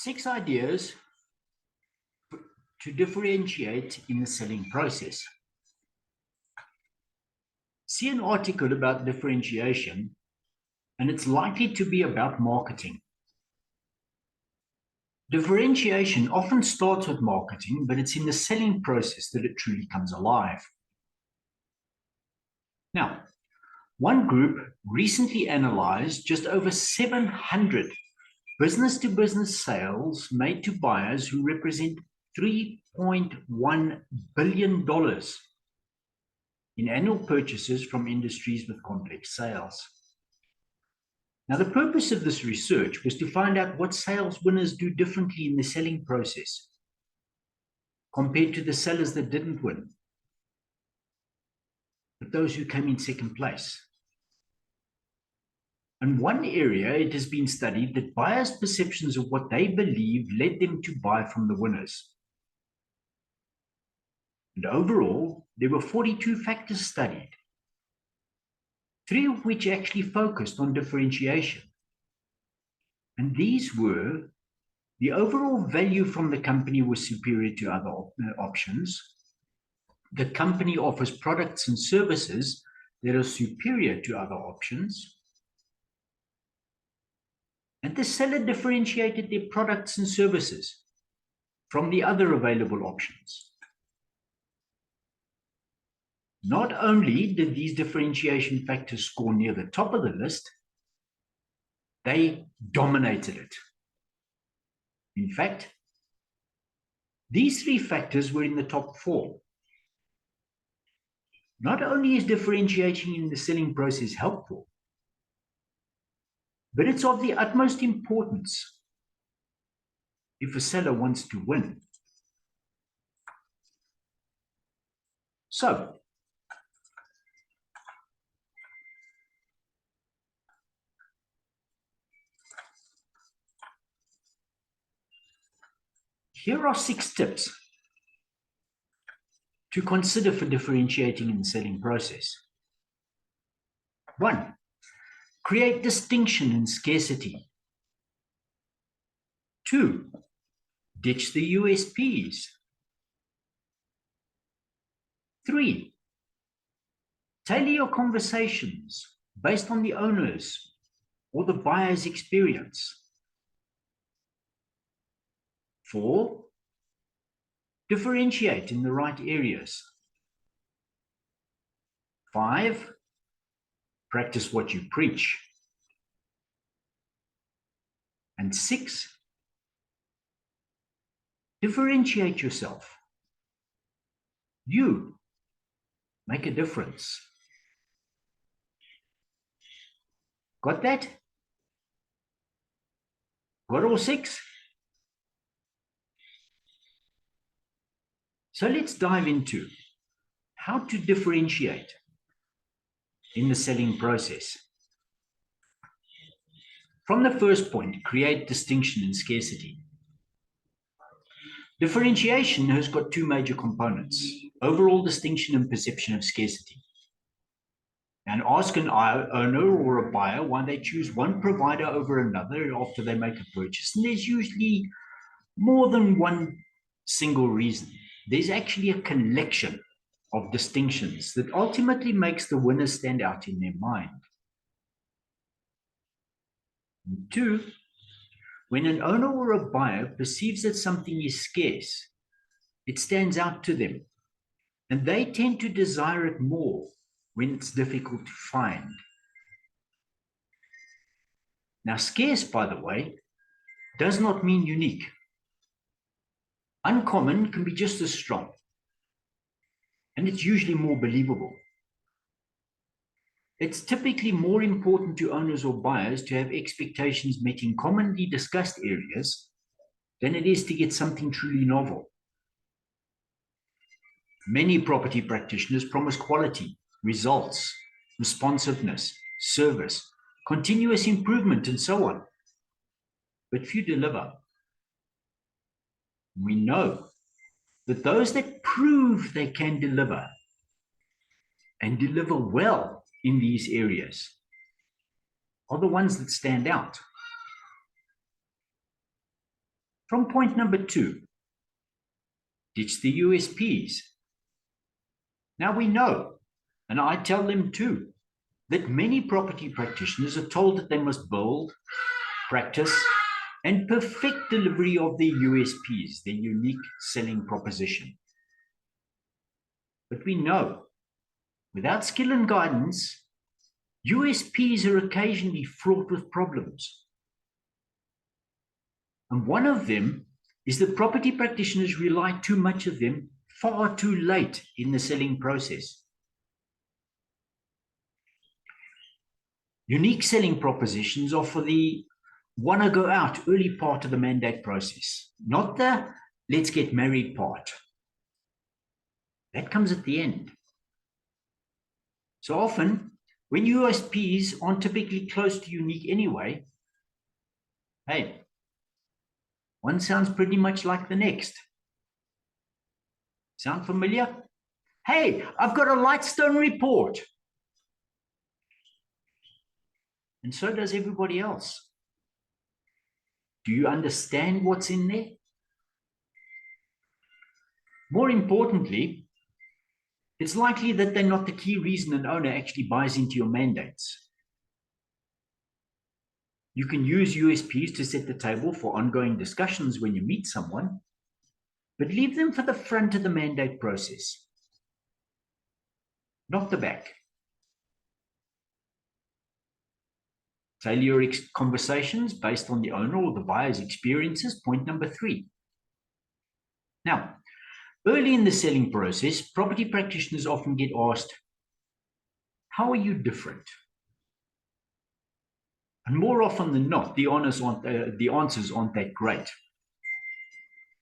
6 ideas to differentiate in the selling process. See an article about differentiation, and it's likely to be about marketing. Differentiation often starts with marketing, but it's in the selling process that it truly comes alive. Now, one group recently analyzed just over 700 business-to-business sales made to buyers who represent $3.1 billion in annual purchases from industries with complex sales. Now, the purpose of this research was to find out what sales winners do differently in the selling process compared to the sellers that didn't win, but those who came in second place. In one area, it has been studied that buyers' perceptions of what they believe led them to buy from the winners. And overall, there were 42 factors studied, 3 of which actually focused on differentiation. And these were: the overall value from the company was superior to other options, the company offers products and services that are superior to other options, and the seller differentiated their products and services from the other available options. Not only did these differentiation factors score near the top of the list, they dominated it. In fact, these 3 factors were in the top 4. Not only is differentiating in the selling process helpful, but it's of the utmost importance if a seller wants to win. So, here are 6 tips to consider for differentiating in the selling process. 1. Create distinction and scarcity. 2. Ditch the USPs. 3. Tailor your conversations based on the owner's or the buyer's experience. 4. Differentiate in the right areas. 5. Practice what you preach. And 6. Differentiate yourself. You make a difference. Got that? Got all 6? So let's dive into how to differentiate in the selling process. From the first point, create distinction and scarcity. Differentiation has got 2 major components: overall distinction and perception of scarcity. And ask an owner or a buyer why they choose one provider over another after they make a purchase. And there's usually more than one single reason. There's actually a collection of distinctions that ultimately makes the winner stand out in their mind. And 2, when an owner or a buyer perceives that something is scarce, it stands out to them, and they tend to desire it more when it's difficult to find. Now, scarce, by the way, does not mean unique. Uncommon can be just as strong, and it's usually more believable. It's typically more important to owners or buyers to have expectations met in commonly discussed areas than it is to get something truly novel. Many property practitioners promise quality, results, responsiveness, service, continuous improvement, and so on, but few deliver. We know that those that prove they can deliver and deliver well in these areas are the ones that stand out. From point number 2, ditch the USPs. Now we know, and I tell them too, that many property practitioners are told that they must build, practice, and perfect delivery of their USPs, their unique selling proposition. But we know, without skill and guidance, USPs are occasionally fraught with problems. And one of them is that property practitioners rely too much of them far too late in the selling process. Unique selling propositions are for the want to go out early part of the mandate process, not the let's get married part. That comes at the end. So often, when USPs aren't typically close to unique anyway, hey, one sounds pretty much like the next. Sound familiar? Hey, I've got a Lightstone report. And so does everybody else. Do you understand what's in there? More importantly, it's likely that they're not the key reason an owner actually buys into your mandates. You can use USPs to set the table for ongoing discussions when you meet someone, but leave them for the front of the mandate process, not the back. Tailor your conversations based on the owner or the buyer's experiences, point number 3. Now, early in the selling process, property practitioners often get asked, how are you different? And more often than not, the answers aren't that great.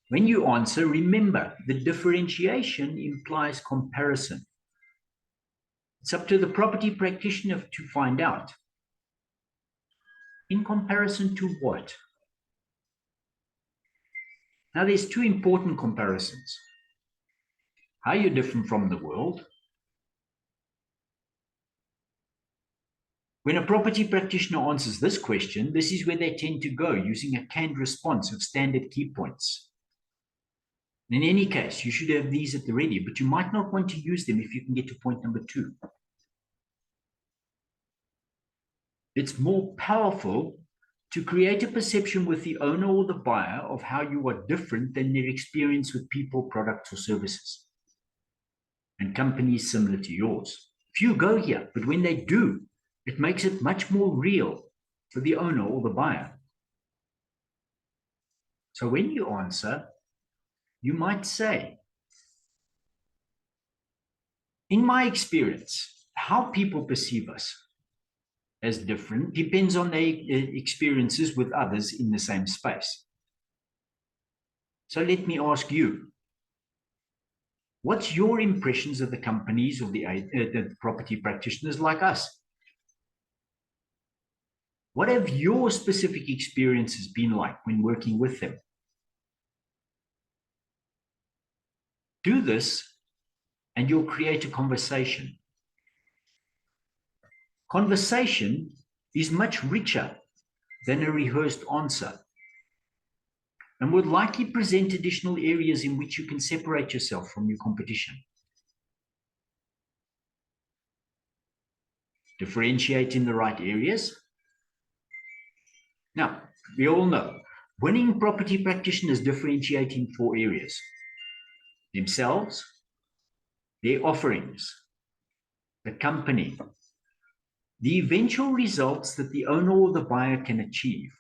When you answer, remember, the differentiation implies comparison. It's up to the property practitioner to find out. In comparison to what? Now, there's 2 important comparisons. How you're different from the world. When a property practitioner answers this question, this is where they tend to go, using a canned response of standard key points. In any case, you should have these at the ready, but you might not want to use them if you can get to point number 2. It's more powerful to create a perception with the owner or the buyer of how you are different than their experience with people, products, or services, and companies similar to yours. Few go here, but when they do, it makes it much more real for the owner or the buyer. So when you answer, you might say, in my experience, how people perceive us as different depends on their experiences with others in the same space. So let me ask you, what's your impressions of the companies or the property practitioners like us? What have your specific experiences been like when working with them? Do this, and you'll create a conversation. Conversation is much richer than a rehearsed answer, and would likely present additional areas in which you can separate yourself from your competition. Differentiate in the right areas. Now, we all know, winning property practitioners differentiate in 4 areas: themselves, their offerings, the company, the eventual results that the owner or the buyer can achieve.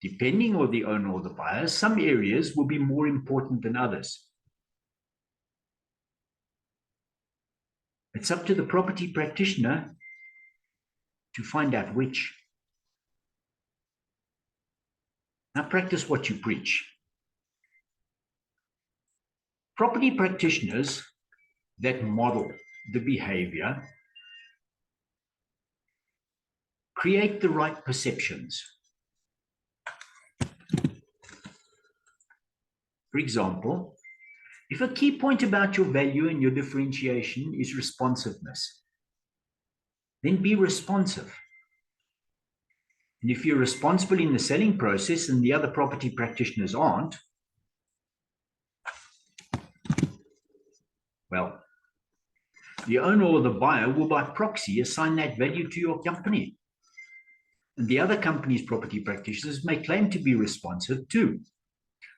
Depending on the owner or the buyer, some areas will be more important than others. It's up to the property practitioner to find out which. Now practice what you preach. Property practitioners that model the behavior create the right perceptions. For example, if a key point about your value and your differentiation is responsiveness, then be responsive. And if you're responsible in the selling process and the other property practitioners aren't, well, the owner or the buyer will by proxy assign that value to your company. And the other company's property practitioners may claim to be responsive too.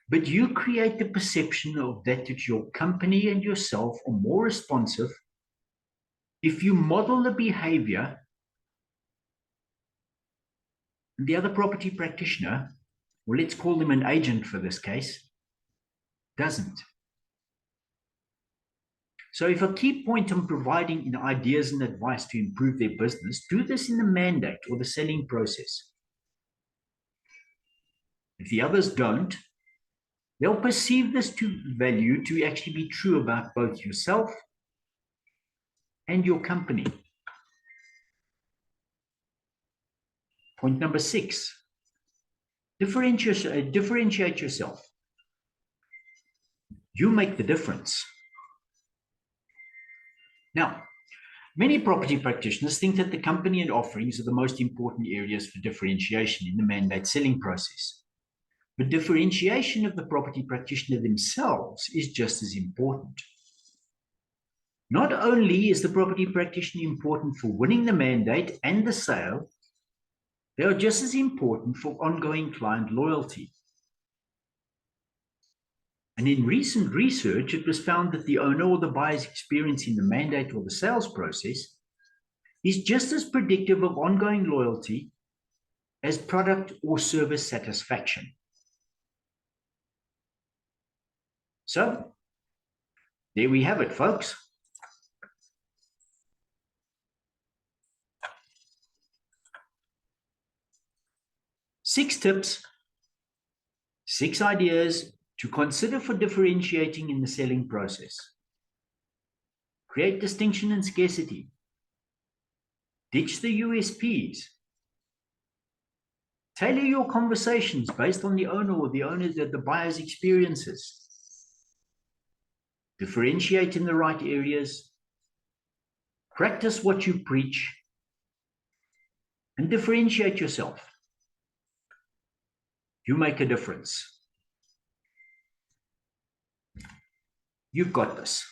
But you create the perception of that your company and yourself are more responsive if you model the behavior and the other property practitioner, or let's call them an agent for this case, doesn't. So if a key point on providing ideas and advice to improve their business, do this in the mandate or the selling process. If the others don't, they'll perceive this value to actually be true about both yourself and your company. Point number 6, differentiate yourself. You make the difference. Now, many property practitioners think that the company and offerings are the most important areas for differentiation in the mandate selling process. But differentiation of the property practitioner themselves is just as important. Not only is the property practitioner important for winning the mandate and the sale, they are just as important for ongoing client loyalty. And in recent research, it was found that the owner or the buyer's experience in the mandate or the sales process is just as predictive of ongoing loyalty as product or service satisfaction. So, there we have it, folks. Six tips, 6 ideas to consider for differentiating in the selling process. Create distinction and scarcity. Ditch the USPs. Tailor your conversations based on the owner or the buyer's experiences. Differentiate in the right areas. Practice what you preach. And differentiate yourself. You make a difference. You've got this.